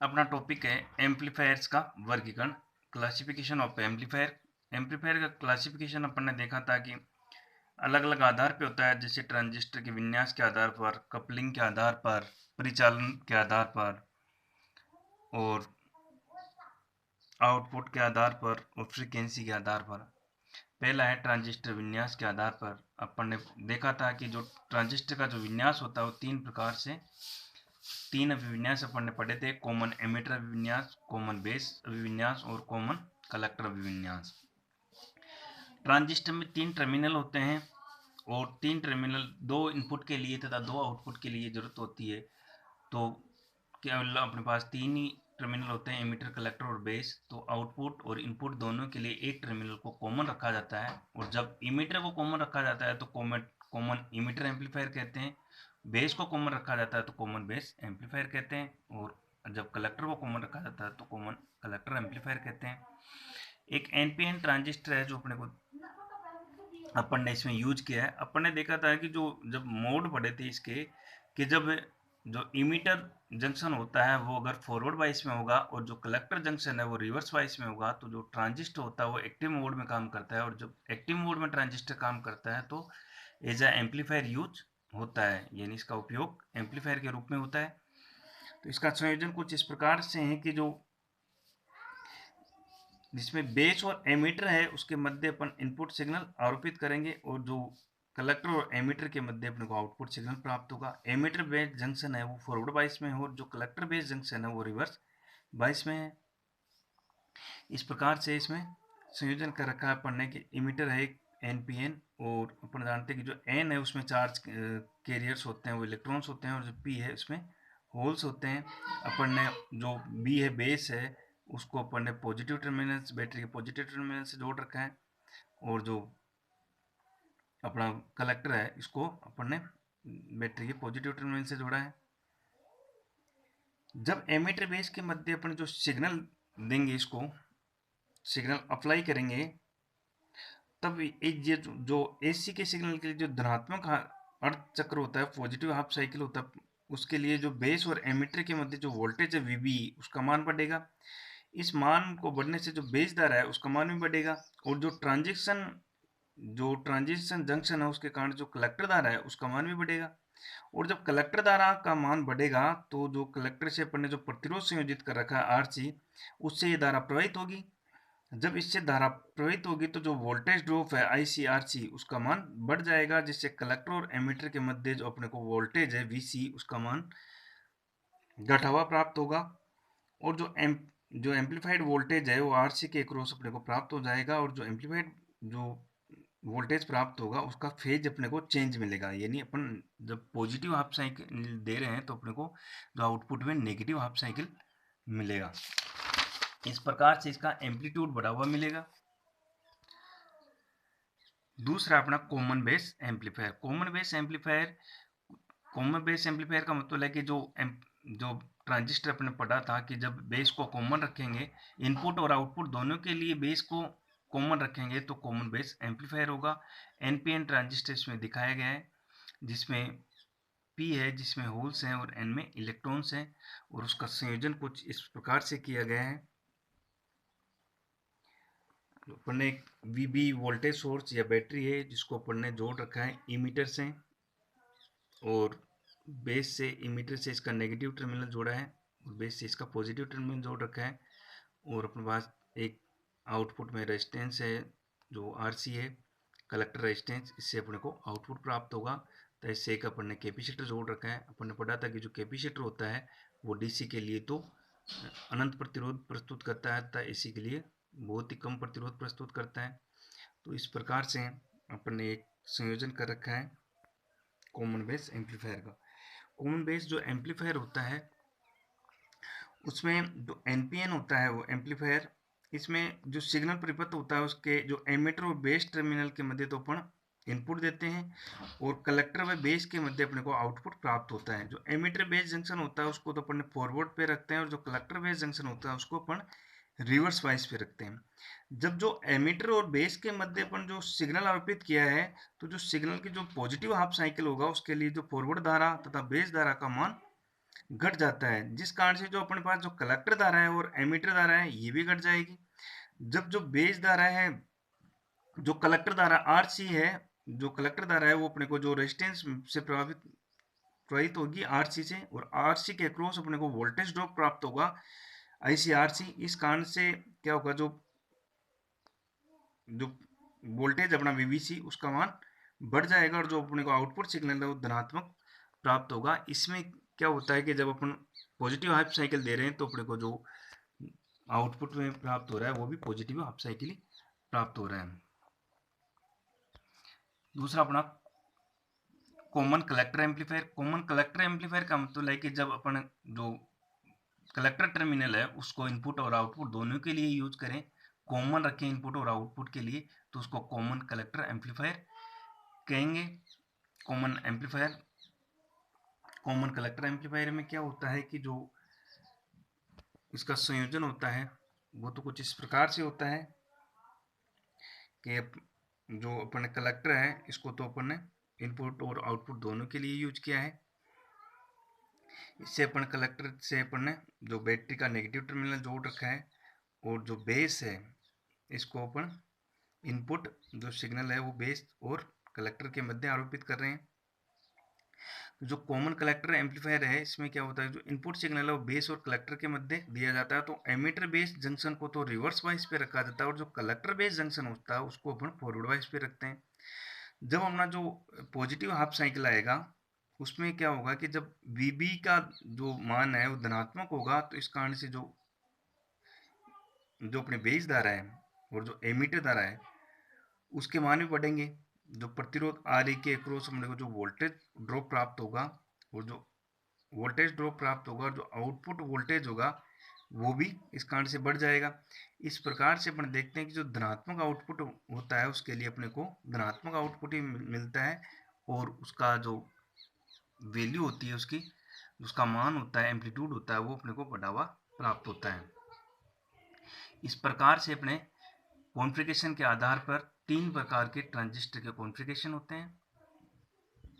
अपना टॉपिक है एम्पलीफायर्स का वर्गीकरण, क्लासिफिकेशन ऑफ एम्पलीफायर। एम्पलीफायर का क्लासिफिकेशन अपन ने देखा था कि अलग अलग आधार पे होता है, जैसे ट्रांजिस्टर के विन्यास के आधार पर, कपलिंग के आधार पर, परिचालन के आधार पर और आउटपुट के आधार पर और फ्रीक्वेंसी के आधार पर। पहला है ट्रांजिस्टर विन्यास के आधार पर। अपन ने देखा था कि जो ट्रांजिस्टर का जो विन्यास होता है वो तीन प्रकार से, तीन अभिविन्यास अपन ने पढ़े थे: कॉमन एमिटर अभिविन्यास, कॉमन बेस अभिविन्यास और कॉमन कलेक्टर अभिविन्यास। ट्रांजिस्टर में तीन टर्मिनल होते हैं और तीन टर्मिनल दो इनपुट के लिए तथा दो आउटपुट के लिए जरूरत होती है। तो केवल अपने पास तीन ही टर्मिनल होते हैं, एमिटर, कलेक्टर और बेस। तो आउटपुट और इनपुट दोनों के लिए एक टर्मिनल को कॉमन रखा जाता है, और जब इमीटर को कॉमन रखा जाता है तो कॉमन इमीटर एम्पलीफायर कहते हैं। बेस को कॉमन रखा जाता है तो कॉमन बेस एम्पलीफायर कहते हैं, और जब कलेक्टर को कॉमन रखा जाता है तो कॉमन कलेक्टर एम्पलीफायर कहते हैं। एक एनपीएन ट्रांजिस्टर है जो अपन ने इसमें यूज किया है। अपन ने देखा था कि जो जब मोड पढ़े थे इसके, कि जब जो इमीटर जंक्शन होता है वो अगर फॉरवर्ड वाइस में होगा और जो कलेक्टर जंक्शन है वो रिवर्स वाइस में होगा, तो जो ट्रांजिस्टर होता है वो एक्टिव मोड में काम करता है, और जब एक्टिव मोड में ट्रांजिस्टर काम करता है तो एज ए एम्पलीफायर यूज होता है, यानी इसका उपयोग एम्पलीफायर के रूप में होता है। तो इसका संयोजन कुछ इस प्रकार से है कि जो जिसमें बेस और एमीटर है उसके मध्य अपन इनपुट सिग्नल आरोपित करेंगे, और जो कलेक्टर और एमीटर के मध्य अपने को आउटपुट सिग्नल प्राप्त होगा। एमीटर बेस जंक्शन है वो फॉरवर्ड बाइस में है और जो कलेक्टर बेस जंक्शन है वो रिवर्स बाइस में है। इस प्रकार से इसमें संयोजन कर रखा है अपन ने कि इमीटर है एनपीएन, और अपन जानते हैं कि जो एन है उसमें चार्ज कैरियर्स होते हैं, वो इलेक्ट्रॉन्स होते हैं, और जो पी है उसमें होल्स होते हैं। अपन ने जो बी है बेस है उसको अपन ने पॉजिटिव टर्मिनल, बैटरी के पॉजिटिव टर्मिनल से जोड़ रखा है, और जो अपना कलेक्टर है इसको अपन ने बैटरी के पॉजिटिव टर्मिनल से जोड़ा है। जब एमीटर बेस के मध्य अपन जो सिग्नल देंगे, इसको सिग्नल अप्लाई करेंगे, तब एक ये जो एसी के सिग्नल के लिए जो धनात्मक अर्ध चक्र होता है, पॉजिटिव हाफ साइकिल होता है, उसके लिए जो बेस और एमीटर के मध्य जो वोल्टेज है वीबी, उसका मान बढ़ेगा। इस मान को बढ़ने से जो बेस धारा है उसका मान भी बढ़ेगा, और जो ट्रांजिशन जंक्शन है उसके कारण जो कलेक्टर धारा है उसका मान भी बढ़ेगा। और जब कलेक्टर धारा का मान बढ़ेगा तो जो कलेक्टर से अपन ने जो प्रतिरोध संयोजित कर रखा है आरसी, उससे ये धारा प्रवाहित होगी। जब इससे धारा प्रवाहित होगी तो जो वोल्टेज ड्रॉप है आईसीआरसी उसका मान बढ़ जाएगा, जिससे कलेक्टर और एमीटर के मध्य जो अपने को वोल्टेज है वीसी उसका मान घटा हुआ प्राप्त होगा, और जो एम्पलीफाइड वोल्टेज है वो आरसी के क्रॉस अपने को प्राप्त हो जाएगा, और जो एम्पलीफाइड जो वोल्टेज प्राप्त होगा उसका फेज अपने को चेंज मिलेगा। यानी अपन जब पॉजिटिव हाफ साइकिल दे रहे हैं तो अपने को जो आउटपुट में नेगेटिव हाफ साइकिल मिलेगा। इस प्रकार से इसका एम्पलीट्यूड बढ़ा हुआ मिलेगा। दूसरा अपना common base amplifier. Common base amplifier का मतलब है कि जो ट्रांजिस्टर अपने पढ़ा था कि जब बेस को कॉमन रखेंगे, इनपुट और आउटपुट दोनों के लिए बेस को कॉमन रखेंगे तो कॉमन बेस एम्पलीफायर होगा। एनपीएन ट्रांजिस्टर इसमें दिखाया गया है, जिसमें पी है जिसमें होल्स हैं और एन में इलेक्ट्रॉन्स हैं, और उसका संयोजन कुछ इस प्रकार से किया गया है। अपन ने एक वीबी वोल्टेज सोर्स या बैटरी है जिसको अपन ने जोड़ रखा है इमीटर से, और बेस से इमीटर से इसका नेगेटिव टर्मिनल जोड़ा है और बेस से इसका पॉजिटिव टर्मिनल जोड़ रखा है, और अपने पास एक आउटपुट में रेजिस्टेंस है जो आरसी है, कलेक्टर रेजिस्टेंस, इससे अपने को आउटपुट प्राप्त होगा। तो इससे एक अपन ने कैपेसिटर जोड़ रखा है। अपन ने पढ़ा था कि जो कैपेसिटर होता है वो डीसी के लिए तो अनंत प्रतिरोध प्रस्तुत करता है तथा एसी के लिए बहुत ही कम प्रतिरोध प्रस्तुत करता है। तो इस प्रकार से अपन ने एक संयोजन कर रखा है कॉमन बेस एम्पलीफायर का। कॉमन बेस जो एम्पलीफायर होता है उसमें जो एनपीएन होता है वो एम्पलीफायर, इसमें जो सिग्नल परिपथ होता है उसके जो एमीटर और बेस टर्मिनल के मध्य तो अपन इनपुट देते हैं, और कलेक्टर व बेस के मध्य अपने को आउटपुट प्राप्त होता है। जो एमीटर बेस जंक्शन होता है उसको तो अपन फॉरवर्ड पे रखते हैं, और जो कलेक्टर बेस जंक्शन होता है उसको अपन रिवर्स वाइज पे रखते हैं। जब जो एमीटर और बेस के मध्य अपन जो सिग्नल आरोपित किया है, तो जो सिग्नल की जो पॉजिटिव हाफ साइकिल होगा उसके लिए जो फॉरवर्ड धारा तथा बेस धारा का मान घट जाता है, जिस कारण से जो अपने पास जो कलेक्टर धारा है और एमिटर धारा है ये भी घट जाएगी। जब जो बेस धारा है, जो कलेक्टर धारा आरसी है, जो कलेक्टर धारा है वो अपने को जो रेजिस्टेंस से प्रवाहित होगी आरसी से, और आरसी के अक्रॉस अपने को वोल्टेज ड्रॉप प्राप्त होगा आईसीआरसी। इस कारण से क्या होगा, जो जो वोल्टेज अपना वीवीसी उसका मान बढ़ जाएगा, और जो अपने को आउटपुट सिग्नल है वो धनात्मक प्राप्त होगा। इसमें क्या होता है कि जब अपन पॉजिटिव हाफ साइकिल दे रहे हैं तो अपने को जो आउटपुट में प्राप्त हो रहा है वो भी पॉजिटिव हाफ साइकिल ही प्राप्त हो रहा है। दूसरा अपना common collector amplifier. Common collector amplifier का मतलब है कि जब अपन जो कलेक्टर टर्मिनल है उसको इनपुट और आउटपुट दोनों के लिए यूज करें, कॉमन रखें इनपुट और आउटपुट के लिए, तो उसको कॉमन कलेक्टर एम्पलीफायर कहेंगे। Common amplifier, common collector amplifier में क्या होता है कि जो इसका संयोजन होता है वो तो कुछ इस प्रकार से होता है कि जो अपन कलेक्टर है इसको तो अपन ने इनपुट और आउटपुट दोनों के लिए यूज किया है। इससे अपन कलेक्टर से अपन ने जो बैटरी का नेगेटिव टर्मिनल जोड़ रखा है, और जो बेस है इसको अपन इनपुट जो सिग्नल है वो बेस और कलेक्टर के मध्य आरोपित कर रहे हैं। जो कॉमन कलेक्टर एम्पलीफायर है इसमें क्या होता है, जो इनपुट सिग्नल है वो बेस और कलेक्टर के मध्य दिया जाता है, तो एमीटर बेस जंक्शन को तो रिवर्स वाइज पे रखा जाता है, और जो कलेक्टर बेस जंक्शन होता है उसको अपन फॉरवर्ड वाइज पे रखते हैं। जब अपना जो पॉजिटिव हाफ साइकिल आएगा उसमें क्या होगा कि जब वीबी का जो मान है वो धनात्मक होगा, तो इस कारण से जो जो अपने बेस धारा है और जो एमीटर धारा है उसके मान भी बढ़ेंगे। जो प्रतिरोध आर ई के अक्रॉस अपने को जो वोल्टेज ड्रॉप प्राप्त होगा, और जो वोल्टेज ड्रॉप प्राप्त होगा और जो आउटपुट वोल्टेज होगा वो भी इस कारण से बढ़ जाएगा। इस प्रकार से अपन देखते हैं कि जो धनात्मक आउटपुट होता है उसके लिए अपने को धनात्मक आउटपुट ही मिलता है, और उसका जो वैल्यू होती है उसकी, उसका मान होता है, एम्पलीट्यूड होता है, वो अपने को बढ़ावा प्राप्त होता है। इस प्रकार से अपने कॉन्फ़िगरेशन के आधार पर तीन प्रकार के ट्रांजिस्टर के कॉन्फ़िगरेशन होते हैं।